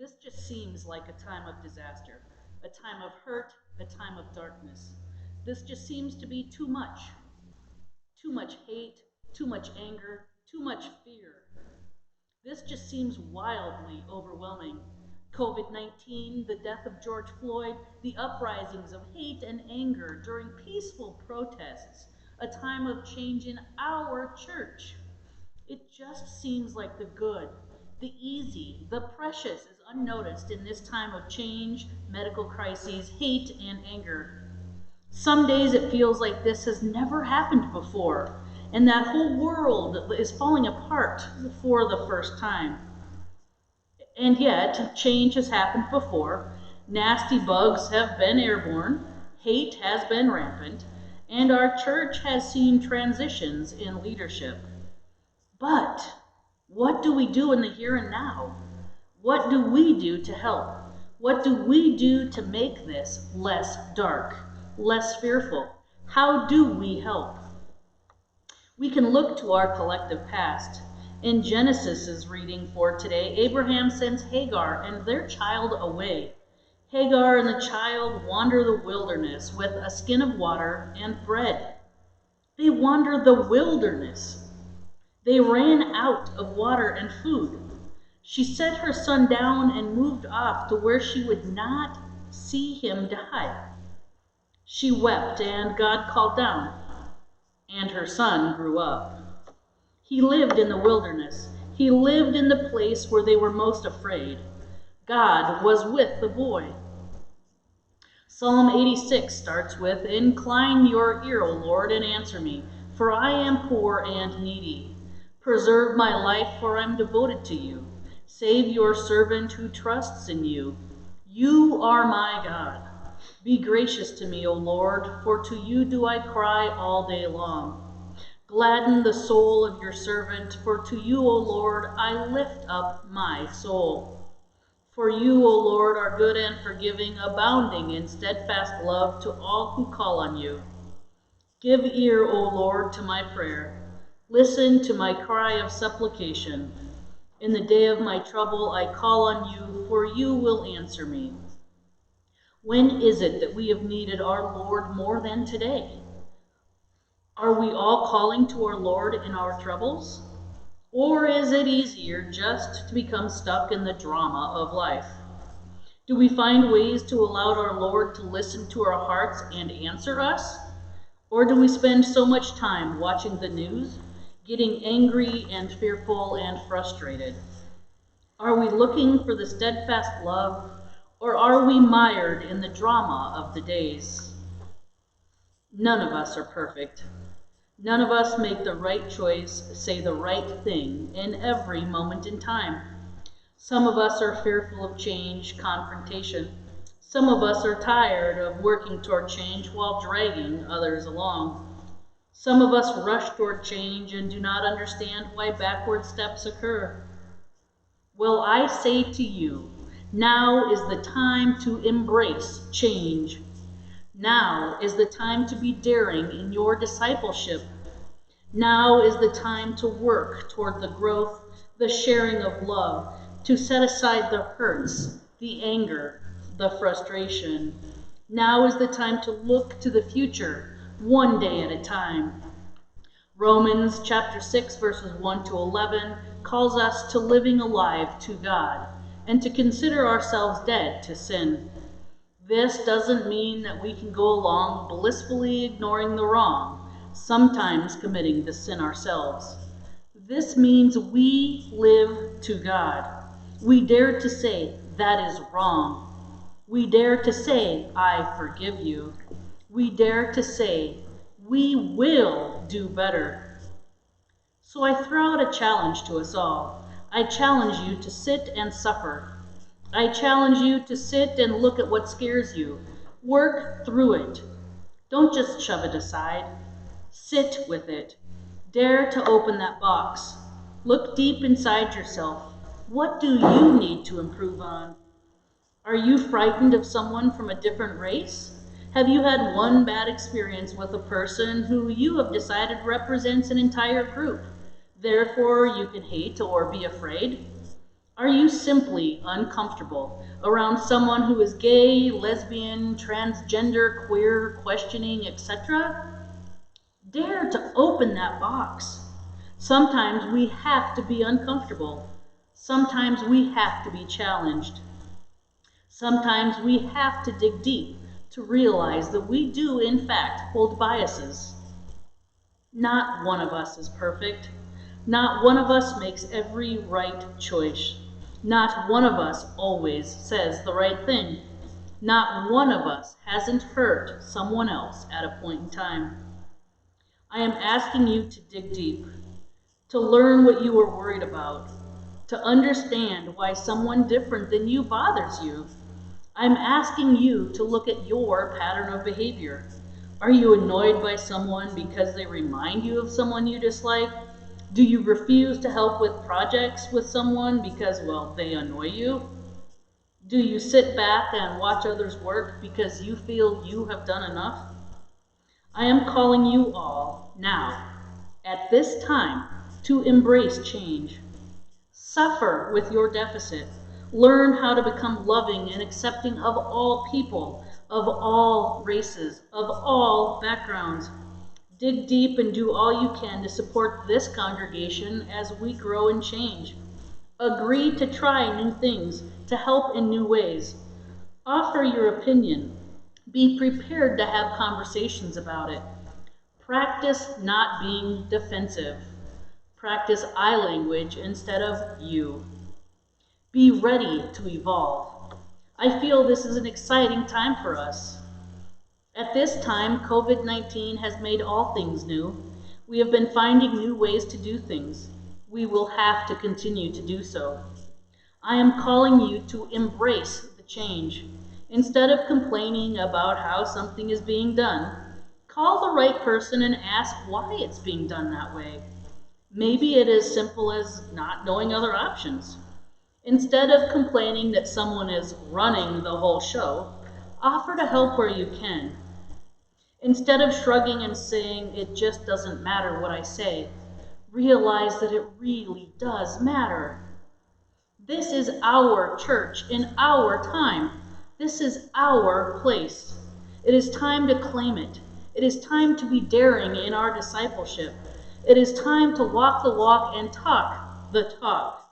This just seems like a time of disaster, a time of hurt, a time of darkness. This just seems to be too much. Too much hate, too much anger, too much fear. This just seems wildly overwhelming. COVID 19, the death of George Floyd, the uprisings of hate and anger during peaceful protests, a time of change in our church. It just seems like the good, the easy, the precious is unnoticed in this time of change, medical crises, hate, and anger. Some days it feels like this has never happened before, and that whole world is falling apart for the first time. And yet, change has happened before. Nasty bugs have been airborne, hate has been rampant, and our church has seen transitions in leadership. But what do we do in the here and now? What do we do to help? What do we do to make this less dark, less fearful? How do we help? We can look to our collective past. In Genesis' reading for today, Abraham sends Hagar and their child away. Hagar and the child wander the wilderness with a skin of water and bread. They wander the wilderness. They ran out of water and food. She set her son down and moved off to where she would not see him die. She wept, and God called down, and her son grew up. He lived in the wilderness. He lived in the place where they were most afraid. God was with the boy. Psalm 86 starts with, "Incline your ear, O Lord, and answer me, for I am poor and needy. Preserve my life, for I am devoted to you. Save your servant who trusts in you. You are my God. Be gracious to me, O Lord, for to you do I cry all day long. Gladden the soul of your servant, for to you, O Lord, I lift up my soul. For you, O Lord, are good and forgiving, abounding in steadfast love to all who call on you. Give ear, O Lord, to my prayer. Listen to my cry of supplication. In the day of my trouble I call on you, for you will answer me." When is it that we have needed our Lord more than today? Are we all calling to our Lord in our troubles? Or is it easier just to become stuck in the drama of life? Do we find ways to allow our Lord to listen to our hearts and answer us? Or do we spend so much time watching the news, getting angry and fearful and frustrated? Are we looking for the steadfast love, or are we mired in the drama of the days? None of us are perfect. None of us make the right choice, say the right thing in every moment in time. Some of us are fearful of change, confrontation. Some of us are tired of working toward change while dragging others along. Some of us rush toward change and do not understand why backward steps occur. Well, I say to you, now is the time to embrace change. Now is the time to be daring in your discipleship. Now is the time to work toward the growth, the sharing of love, to set aside the hurts, the anger, the frustration. Now is the time to look to the future, one day at a time. Romans chapter 6, verses 1 to 11 calls us to living alive to God and to consider ourselves dead to sin. This doesn't mean that we can go along blissfully ignoring the wrong, sometimes committing the sin ourselves. This means we live to God. We dare to say, that is wrong. We dare to say, I forgive you. We dare to say, we will do better. So I throw out a challenge to us all. I challenge you to sit and suffer. I challenge you to sit and look at what scares you. Work through it. Don't just shove it aside. Sit with it. Dare to open that box. Look deep inside yourself. What do you need to improve on? Are you frightened of someone from a different race? Have you had one bad experience with a person who you have decided represents an entire group? Therefore, you can hate or be afraid? Are you simply uncomfortable around someone who is gay, lesbian, transgender, queer, questioning, etc.? Dare to open that box. Sometimes we have to be uncomfortable. Sometimes we have to be challenged. Sometimes we have to dig deep to realize that we do, in fact, hold biases. Not one of us is perfect. Not one of us makes every right choice. Not one of us always says the right thing. Not one of us hasn't hurt someone else at a point in time. I am asking you to dig deep, to learn what you are worried about, to understand why someone different than you bothers you. I'm asking you to look at your pattern of behavior. Are you annoyed by someone because they remind you of someone you dislike? Do you refuse to help with projects with someone because, well, they annoy you? Do you sit back and watch others work because you feel you have done enough? I am calling you all now, at this time, to embrace change. Suffer with your deficit. Learn how to become loving and accepting of all people, of all races, of all backgrounds. Dig deep and do all you can to support this congregation as we grow and change. Agree to try new things, to help in new ways. Offer your opinion. Be prepared to have conversations about it. Practice not being defensive. Practice I language instead of you. Be ready to evolve. I feel this is an exciting time for us. At this time, COVID-19 has made all things new. We have been finding new ways to do things. We will have to continue to do so. I am calling you to embrace the change. Instead of complaining about how something is being done, call the right person and ask why it's being done that way. Maybe it is simple as not knowing other options. Instead of complaining that someone is running the whole show, offer to help where you can. Instead of shrugging and saying, it just doesn't matter what I say, realize that it really does matter. This is our church in our time. This is our place. It is time to claim it. It is time to be daring in our discipleship. It is time to walk the walk and talk the talk.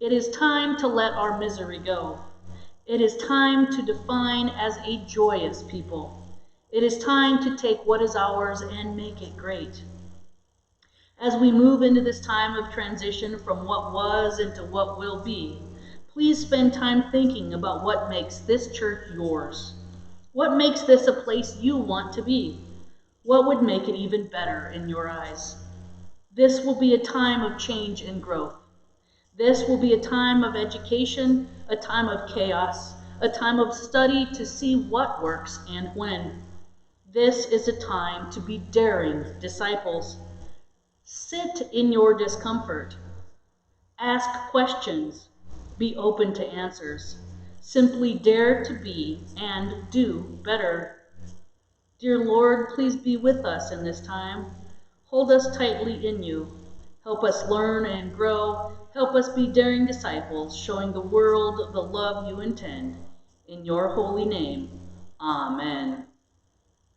It is time to let our misery go. It is time to define as a joyous people. It is time to take what is ours and make it great. As we move into this time of transition from what was into what will be, please spend time thinking about what makes this church yours. What makes this a place you want to be? What would make it even better in your eyes? This will be a time of change and growth. This will be a time of education, a time of chaos, a time of study to see what works and when. This is a time to be daring disciples. Sit in your discomfort. Ask questions. Be open to answers. Simply dare to be and do better. Dear Lord, please be with us in this time. Hold us tightly in you. Help us learn and grow. Help us be daring disciples, showing the world the love you intend. In your holy name, amen.